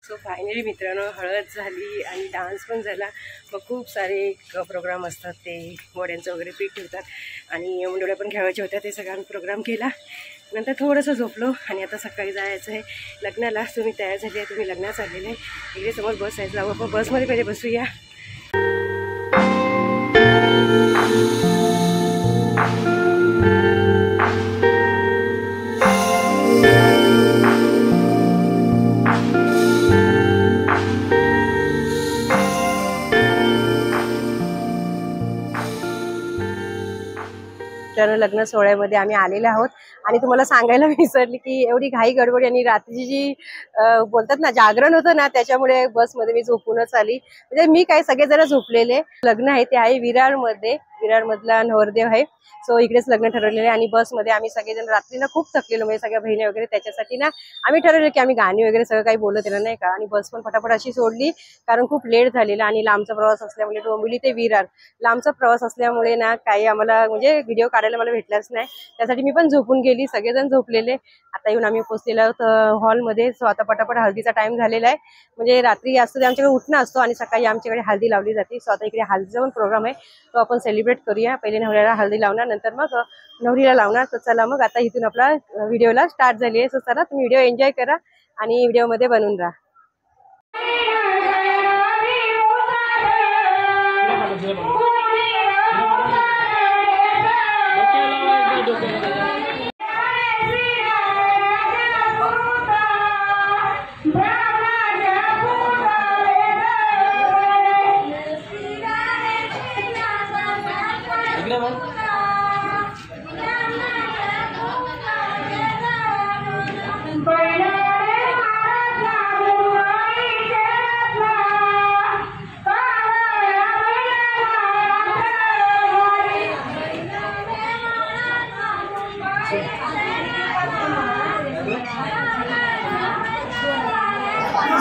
So finally मित्रांनो हळद झाली आणि डान्स पण झाला. मग खूप सारे प्रोग्राम असतात, ते वड्यांचं वगैरे पीठ ठेवतात आणि मुंडोळ्या पण खेळायच्या होत्या. ते सगळा प्रोग्राम केला. नंतर थोडंसं झोपलो आणि आता सकाळी जायचं आहे लग्नाला. तुम्ही तयार झाली आहे, तुम्ही लग्नात आलेले आहे. इकडे समोर बस आहे, जाऊ आपण बसमध्ये पहिले बसूया. लग्न सोहळ्यामध्ये आम्ही आलेले आहोत आणि तुम्हाला सांगायला विसरली की एवढी घाई गडबडी आणि रात्रीची जी बोलतात ना जागरण होतं ना, त्याच्यामुळे बसमध्ये मी झोपूनच आली. म्हणजे मी काय सगळेजण झोपलेले. लग्न आहे ते आहे विरारमध्ये, विरारमधला नवरदेव आहे. सो इकडेच लग्न ठरवलेले आणि बसमध्ये आम्ही सगळेजण रात्रीला खूप थकलेलो, म्हणजे सगळ्या बहिणी वगैरे. त्याच्यासाठी ना आम्ही ठरवलं की आम्ही गाणी वगैरे सगळं काही बोलत येणार नाही का, आणि बस पण फटाफट अशी सोडली कारण खूप लेट झालेला आणि लांबचा प्रवास असल्यामुळे डोंबिवली ते विरार लांबचा प्रवास असल्यामुळे ना काही आम्हाला म्हणजे व्हिडिओ काढायला मला भेटलाच नाही. त्यासाठी मी पण झोपून गेली, सगळेजण झोपलेले. आता येऊन आम्ही पोहोचलेलो आहोत हॉलमध्ये. सो आता पटापट हळदीचा टाइम झालेला आहे. म्हणजे रात्री असतो ते आमच्याकडे उठणं असतो आणि सकाळी आमच्याकडे हळदी लावली जाते. सो आता इकडे हळदीचा पण प्रोग्राम आहे, तो आपण सेलिब्रेट करूया. पहिले नवऱ्याला हळदी लावणार, नंतर मग नवरीला लावणार. तर चला मग आता इथून आपला व्हिडिओला स्टार्ट झाली आहे. सो चला तुम्ही व्हिडिओ एन्जॉय करा आणि व्हिडिओमध्ये बनून राहा.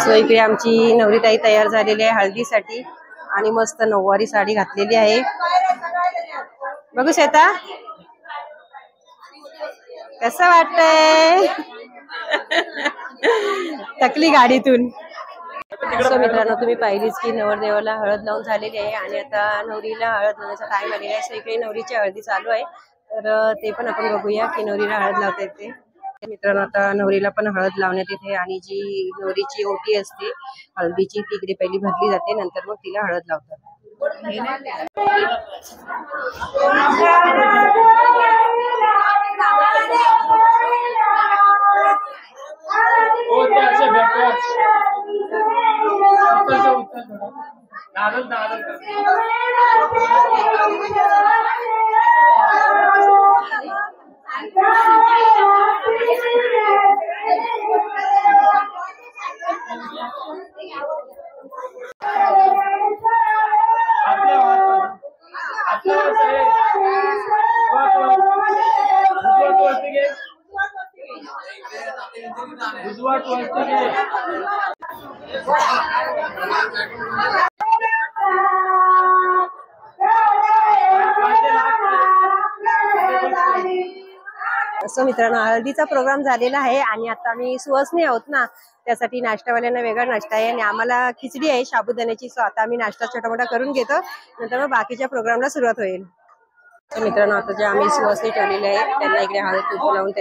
सो इकडे आमची नवरीताई तयार झालेली आहे हळदीसाठी आणि मस्त नऊवारी साडी घातलेली आहे. बघू श्वेता कसं वाटतंय? थकली गाडीतून. सो मित्रांनो तुम्ही पाहिलीच की नवरदेवाला हळद लावून झालेली आहे आणि आता नवरीला हळद लावण्याचा टाइम आलेला आहे. सो इकडे नवरीची हळदी चालू आहे, तर ते पण आपण बघूया की नवरीला हळद लावता येते. मित्रांनो आता नवरीला पण हळद लावण्यात येते आणि जी नवरीची ओटी असते हळदीची ती इकडे पहिली भरली जाते, नंतर मग तिला हळद लावतात. असं मित्रांनो हळदीचा प्रोग्राम झालेला आहे आणि आता आम्ही सुवासनी आहोत ना, त्यासाठी नाश्तावाल्यांना वेगळा नाश्ता आहे आणि आम्हाला खिचडी आहे साबुदाण्याची. सो आता आम्ही नाश्ता छोटा मोठा करून घेतो, नंतर मग बाकीच्या प्रोग्रामला सुरुवात होईल. तर मित्रांनो आता जे आम्ही सुवासनी ठेवलेले आहे त्यांना इकडे हळद कुंकू लावून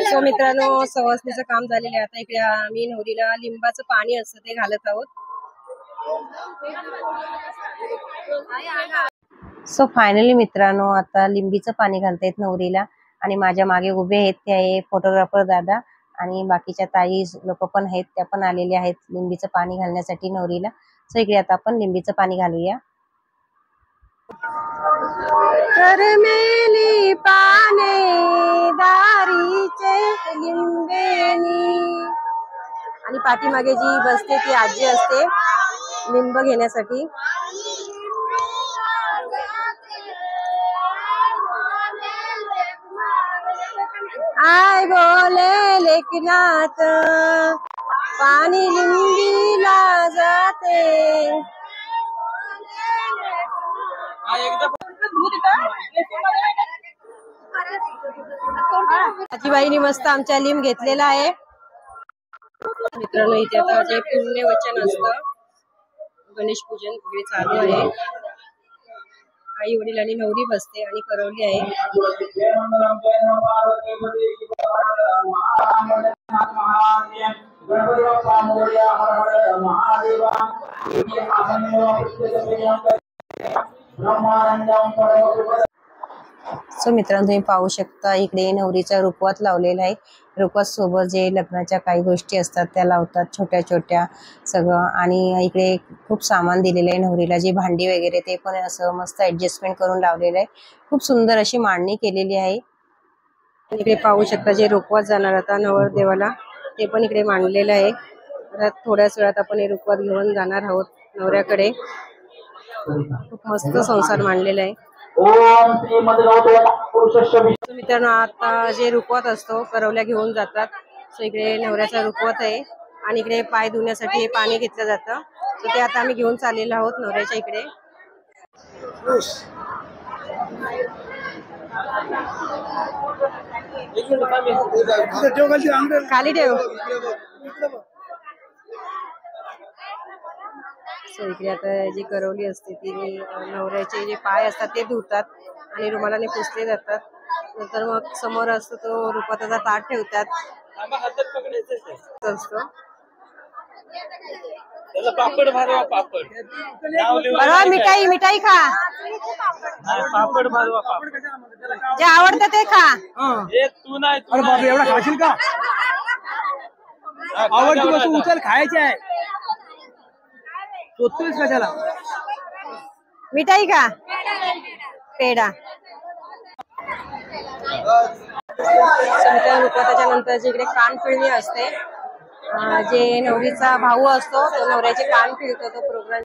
सो मित्रांनो सवासणीचं काम झालेलं आहे. आता इकडे आम्ही नवरीला लिंबाचं पाणी असतं ते घालत आहोत. सो फायनली मित्रांनो आता लिंबीचं पाणी घालतायत नवरीला आणि माझ्या मागे उभे आहेत ते आहे फोटोग्राफर दादा आणि बाकीच्या ताई लोक पण आहेत, त्या पण आलेल्या आहेत लिंबीचं पाणी घालण्यासाठी नवरीला. सो इकडे आता आपण लिंबीचं पाणी घालूया. कर मेली पाने दारीचे लिंबेनी, आणि पाठीमागे जी बसते ती आजी असते लिंब घेण्यासाठी. आय बोले लेखनाथ पाणी लिंबीला जाते. आजीबाईनी मस्त आमच्या लिंब घेतलेला आहे. मित्रांनो इथे आता जे पुण्य वचन असतं गणेश पूजन वगैरे चालू आहे. आई वडील आणि नवरी बसते आणि करवली आहे. सो मित्रांनो तुम्ही पाहू शकता इकडे नवरीचा रुखवत लावलेला आहे. रुखवत सोबत जे लग्नाच्या काही गोष्टी असतात त्या लावतात छोट्या छोट्या सगळं. आणि इकडे खूप सामान दिलेलं आहे नवरीला, जे भांडी वगैरे ते पण असं मस्त ऍडजस्टमेंट करून लावलेलं आहे. खूप सुंदर अशी मांडणी केलेली आहे. इकडे पाहू शकता जे रुखवत जाणार आता नवरदेवाला ते पण इकडे मांडलेलं आहे. आता थोड्याच वेळात आपण हे रुखवत घेऊन जाणार आहोत नवऱ्याकडे. खूप मस्त संसार मांडलेला आहे. मित्रांनो आता जे रुखवत असतो करवल्या घेऊन जातात. सो इकडे नवऱ्याचा रुखवत आहे आणि इकडे पाय धुण्यासाठी हे पाणी घेतलं जातं. सो ते आता आम्ही घेऊन चाललेलो आहोत नवऱ्याच्या इकडे. खाली ठेव. सो इकडे आता जी करवली असते ती नवऱ्याचे जे पाय असतात ते धुतात आणि रुमालाने पुसले जातात. नंतर मग समोर असतो तो रुखवताचा ताट ठेवतात असतो. पापड भरवा, पापड मिठाई मिठाई खा, पापड भरवा, पापड जे आवडतं ते खा. तू नाही. अरे बापरे, एवढा खाशील का? आवडती वस्तू उचल, खायची आहे. शोधतोयस कशाला? मिठाई खा, पेढा. रुखवताच्या नंतर जिकडे कान पिळणी असते, जे नवरीचा भाऊ असतो तो नवऱ्याचे कान पिळतो. तो प्रोग्राम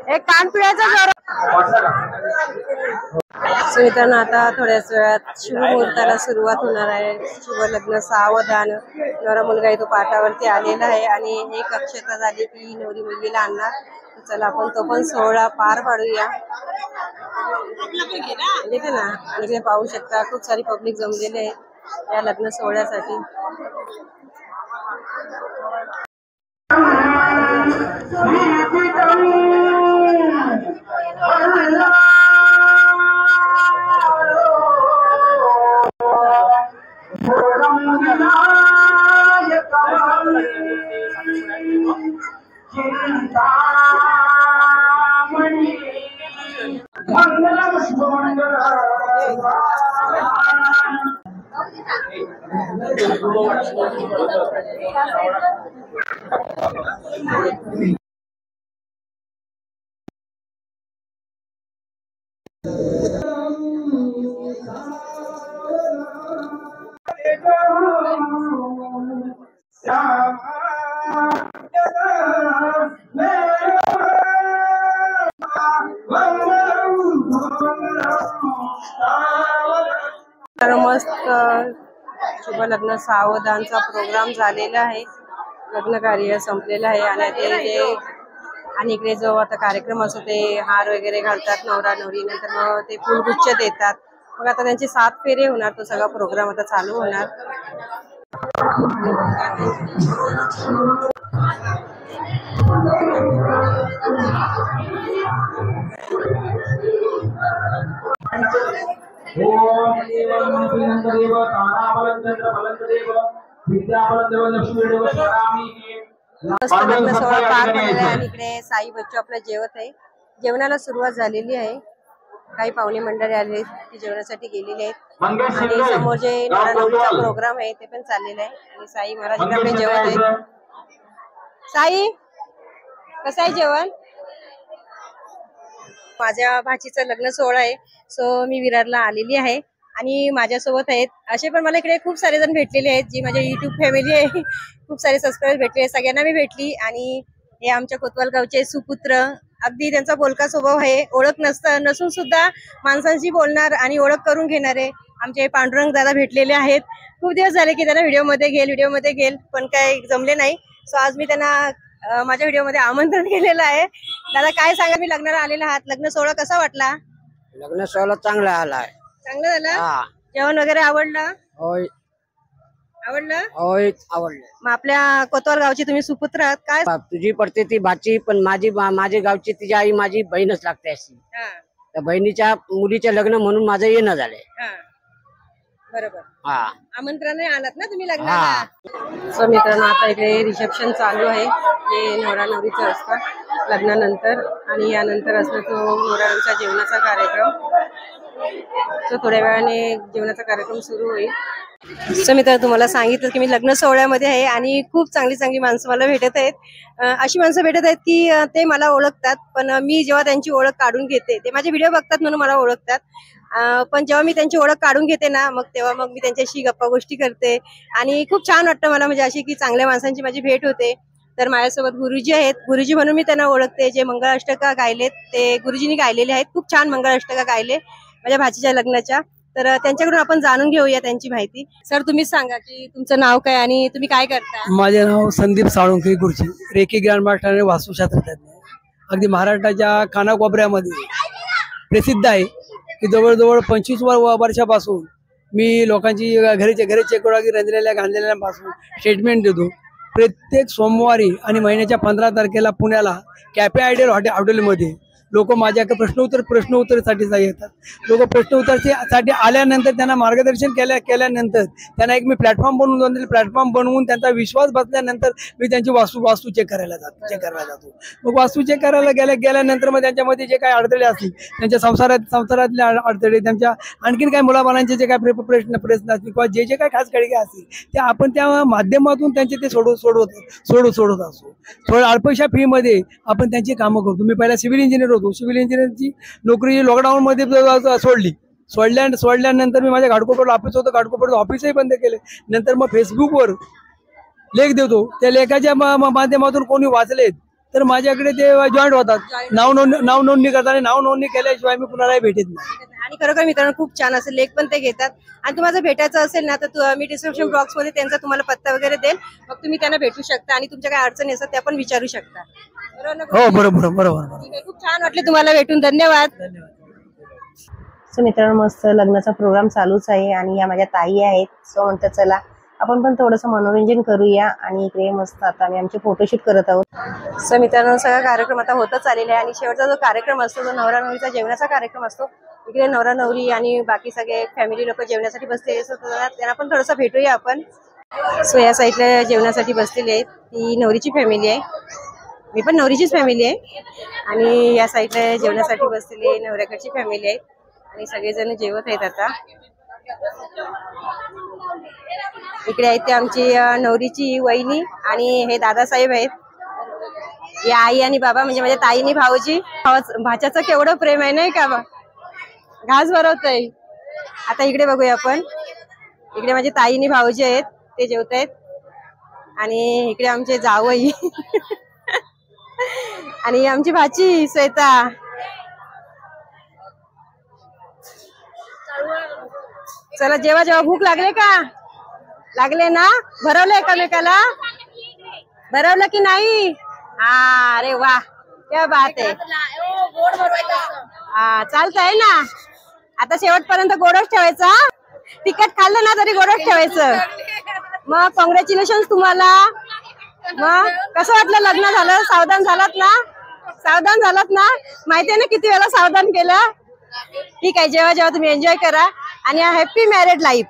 एक कान पिळायचा जोर. मित्रांनो आता थोड्याच वेळात शुभ मुहूर्ताला सुरुवात होणार आहे. शुभ लग्न सावधान. नवरा मुलगा तो पाटावरती आलेला आहे आणि एक अक्षता झाली की नवरी मुलगीला आणणार. चला आपण तो पण सोहळा पार पाडूया. देते ना. आणि इकडे पाहू शकता खूप सारी पब्लिक जमलेली आहे या लग्न सोहळ्यासाठी. तर मस्त शुभ लग्न सावधानचा प्रोग्राम झालेला आहे. लग्न कार्य संपलेलं आहे आणि आणि इकडे जो आता कार्यक्रम असतो ते हार वगैरे घालतात नवरा नवरी. नंतर मग ते फुलगुच्छ देतात. मग आता त्यांचे 7 फेरे होणार. तो सगळा प्रोग्राम आता चालू होणार. लग्न सोहळा पार पडलेला आहे आणि इकडे साई बच्चू आपल्या जेवत आहे. जेवणाला सुरुवात झालेली आहे. काही पाहुणे मंडळी आले ती जेवणासाठी गेलेली आहेत आणि समोर जे नवरा प्रोग्राम आहे ते पण चाललेला आहे. आणि साई महाराज आपले जेवत आहेत. साई कसं आहे जेवण? माझ्या भाचीचं लग्न सोहळा आहे. सो मी विरारला आलेली आहे आणि माझ्यासोबत आहेत असे पण मला इकडे खूप सारे जण भेटलेले आहेत, जी माझ्या युट्यूब फॅमिली आहे. खूप सारे सबस्क्राईबर भेटले, सगळ्यांना मी भेटली. आणि हे आमच्या कोतवाल गावचे सुपुत्र, अगदी त्यांचा बोलका स्वभाव आहे. ओळख नसून सुद्धा माणसांशी बोलणार आणि ओळख करून घेणारे आमचे पांडुरंग दादा भेटलेले आहेत. खूप दिवस झाले की त्यांना व्हिडिओमध्ये घेल पण काय जमले नाही. सो आज मी त्यांना माझ्या व्हिडिओमध्ये आमंत्रण केलेलं आहे. दादा काय सांगा, मी लग्नाला आलेला आहात, लग्न सोहळा कसा वाटला? लग्न सोहळा चांगला आलाय. चांगलं झालं? जेवण वगैरे आवडलं? होय आवडलं? होय आवडलं. मग आपल्या कोतवाल गावचे तुम्ही सुपुत्र आहात, काय? तुझी पडते ती भाची, पण माझी गावची तिची आई माझी बहीणच लागते अशी. हा, त्या बहिणीच्या मुलीचे लग्न म्हणून माझं येणं झालंय. हा, बरोबर. हा आमंत्रणाने आलात ना तुम्ही लग्नाला? सो मित्रांनो, आता इकडे रिसेप्शन चालू आहे. हे नवरा नवरीचं असतं लग्नानंतर, आणि यानंतर असतो तो नवरा नवरीचा जेवणाचा कार्यक्रम. सो थोड्या वेळाने जेवणाचा कार्यक्रम सुरू होईल. सो मित्रांनो, तुम्हाला सांगितलं की मी लग्न सोहळ्यामध्ये आहे आणि खूप चांगली चांगली माणसं मला भेटत आहेत. अशी माणसं भेटत आहेत की ते मला ओळखतात, पण मी जेव्हा त्यांची ओळख काढून घेते, ते माझे व्हिडिओ बघतात म्हणून मला ओळखतात. पण जेव्हा मी त्यांची ओळख काढून घेते ना, तेव्हा मी त्यांच्याशी गप्पा गोष्टी करते आणि खूप छान वाटतं मला. म्हणजे अशी की चांगल्या माणसांची माझी भेट होते. तर माझ्यासोबत गुरुजी आहेत, गुरुजी म्हणून मी त्यांना ओळखते. जे मंगळाष्टका गायलेत ते गुरुजींनी गायलेले आहेत. खूप छान मंगळाष्टका गायले माझ्या भाचीच्या लग्नाच्या. तर त्यांच्याकडून आपण जाणून घेऊया त्यांची माहिती. सर, तुम्हीच सांगा की तुमचं नाव काय आणि तुम्ही काय करता? माझे नाव संदीप साळुंखे गुरुजी, रेकी ग्रँडमास्टर आणि वास्तुशास्त्रज्ञ. अगदी महाराष्ट्राच्या कानाकोपऱ्यामध्ये प्रसिद्ध आहे की जवळजवळ 25 वर्षापासून मी लोकांची घरी चेक घाललेल्यापासून स्टेटमेंट देतो. प्रत्येक सोमवारी आणि महिन्याच्या 15 तारखेला पुण्याला कॅफे आयडियल हॉटेलमध्ये लोक माझ्याकडे प्रश्नोत्तरसाठी येतात. लोक प्रश्नोत्तरसाठी आल्यानंतर त्यांना मार्गदर्शन केल्यानंतर त्यांना एक मी प्लॅटफॉर्म बनवून त्यांचा विश्वास बसल्यानंतर मी त्यांची वास्तू चेक करायला जातो. मग वास्तू चेक करायला गेल्यानंतर मग त्यांच्यामध्ये जे काही अडथळे असतील, त्यांच्या संसारातले अडथळे, त्यांच्या आणखीन काही मुलाबाळांचे जे काही प्रश्न असतील किंवा जे काही खास कळगे असतील, ते आपण त्या माध्यमातून त्यांचे ते सोडवत असतो. थोड्या अल्पशा फीमध्ये आपण त्यांची कामं करतो. मी पहिला सिव्हिल इंजिनियर होतो. सिव्हिल इंजिनिअरची नोकरी लॉकडाऊन मध्ये सोडल्यानंतर मी माझ्या घाटकोपर ऑफिस होतं, घाटकोपर ऑफिसही बंद केले. नंतर मग फेसबुकवर लेख देतो. त्या लेखाच्या माध्यमातून कोणी वाचलेत तर माझ्याकडे ते जॉईंट होतात. नाव नोंदणी करतात. नाव नोंदणी केल्याशिवाय मी कुणालाही भेटत नाही. आणि खरोखर मित्रांनो, खूप छान असेल लेख पण ते घेतात. आणि तुम्हाला भेटायचं असेल ना, तर मी डिस्क्रिप्शन बॉक्स मध्ये त्यांचा तुम्हाला पत्ता वगैरे देईल. मग तुम्ही त्यांना भेटू शकता आणि तुमच्या काय अडचणी असतात त्या पण विचारू शकता. हो, बरोबर. खूप छान वाटले तुम्हाला भेटून. धन्यवाद. सो मित्रांनो, मस्त लग्नाचा प्रोग्राम चालूच आहे आणि या माझ्या ताई आहेत. सो म्हणतात चला आपण पण थोडंसं मनोरंजन करूया. आणि इकडे मस्त आता आम्ही आमचे फोटोशूट करत आहोत. सो मित्रांनो, सगळा कार्यक्रम आता होतच आलेला आहे आणि शेवटचा जो कार्यक्रम असतो तो नवरा नवरीचा जेवणाचा कार्यक्रम असतो. इकडे नवरा नवरी आणि बाकी सगळे फॅमिली लोक जेवणासाठी बसले. त्यांना पण थोडंसं भेटूया आपण. सो या साईडला जेवणासाठी बसलेली आहेत, ती नवरीची फॅमिली आहे. मी पण नवरीचीच फॅमिली आहे. आणि या साईडला जेवणासाठी बसलेली नवऱ्याकडची फॅमिली आहे आणि सगळेजण जेवत आहेत. आता इकडे आहेत ते आमची नवरीची वहिनी आणि हे दादासाहेब आहेत. या आई आणि बाबा म्हणजे माझ्या ताईनी भाऊजी. भाच्याचं केवढं प्रेम आहे नाही का? घास भरवतय. आता इकडे बघूया आपण. इकडे माझे ताईनी भाऊजी आहेत, ते जेवत आहेत. आणि इकडे आमचे जावई आणि आमची भाची श्वेता. चला जेव्हा भूक लागले ना, भरवलं एकामेकाला? भरवलं की नाही? हा, अरे वा, क्या बात आहे. हा, चालतंय ना. आता शेवटपर्यंत गोडच ठेवायचा. तिखट खाल्लं ना तरी गोडच ठेवायचं. मग कॉंग्रॅच्युलेशन तुम्हाला. मग कसं वाटलं लग्न झालं? सावधान झालात ना? माहितीये ना किती वेळा सावधान केलं? ठीक आहे, जेव्हा तुम्ही एन्जॉय करा आणि हॅपी मॅरिड लाईफ.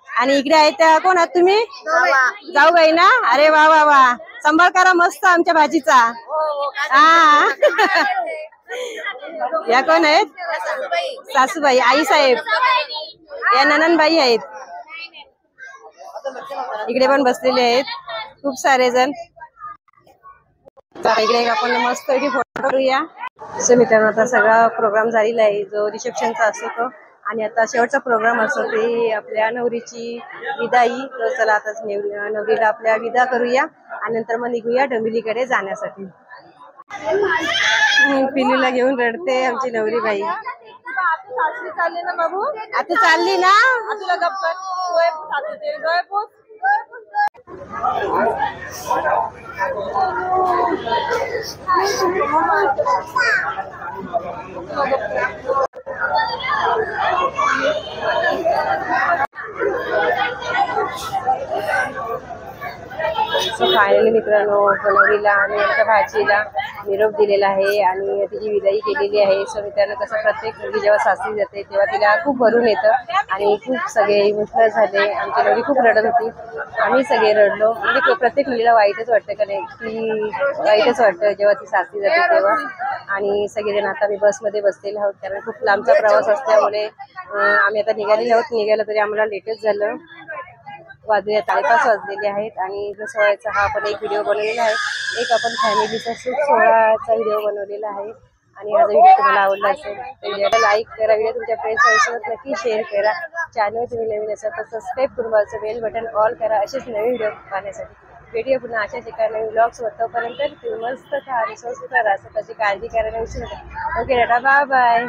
आणि इकडे आहे त्या कोण आहात तुम्ही? जाऊबाई ना? अरे वा, सांभाळ करा मस्त आमच्या भाजीचा. हा या कोण आहेत? सासूबाई, आई साहेब, या ननंदबाई आहेत. इकडे पण बसलेले आहेत खूप सारे जण. इकडे आपण मस्त फोटो करूया. सो मित्रांनो, आता सगळा प्रोग्राम झालेला आहे जो रिसेप्शनचा असतो तो. आणि आता शेवटचा प्रोग्राम असतो ते आपल्या नवरीची विदाई. तर चला आता नवरीला आपल्या विदा करूया आणि नंतर मग निघूया डोंबिवलीकडे जाण्यासाठी. पिलूला घेऊन रडते आमची नवरी बाई. चालली ना बाबू, आता चालली ना तुला गप्पा फायनली मित्रांनो नवरीला आणि आमच्या भाचीला निरोप दिलेला आहे आणि तिची विदाई केलेली आहे. सो मित्रांनो कसं प्रत्येक मुलगी जेव्हा सासरी जाते तेव्हा तिला खूप भरून येतं आणि खूप सगळे इमोशनल झाले. आमची नवरी खूप रडत होती, आम्ही सगळे रडलो. म्हणजे प्रत्येक मुलीला वाईटच वाटतं का नाही, की वाईटच वाटतं जेव्हा ती सासरी जाते तेव्हा. आणि सगळेजण आता आम्ही बसमध्ये बसलेले आहोत कारण खूप लांबचा प्रवास असल्यामुळे आम्ही आता निघालेले आहोत. निघायला तरी आम्हाला लेटच झालं. वाजले 5:30 वाजलेले आहेत आणि सोहळ्याचा हा आपण एक व्हिडिओ बनवलेला आहे. एक आपण फॅमिलीचा सुख सोहळ्याचा व्हिडिओ बनवलेला आहे आणि हा व्हिडिओ तुम्हाला आवडला असेल तर व्हिडिओला लाईक करा, व्हिडिओ तुमच्या फ्रेंड्ससोबत नक्की शेअर करा. चॅनल तुम्ही नवीन असाल तर सबस्क्राईब करून बाजूचं बेल बटन ऑल करा असेच नवीन व्हिडिओ पाहण्यासाठी. भेटूया पुन्हा अशाच एका नवीन ब्लॉग्स तोपर्यंत तुम्ही मस्त खा आणि स्वस्त राहा, स्वतःची काळजी करायला विसरू नका. Okay tata, bye bye.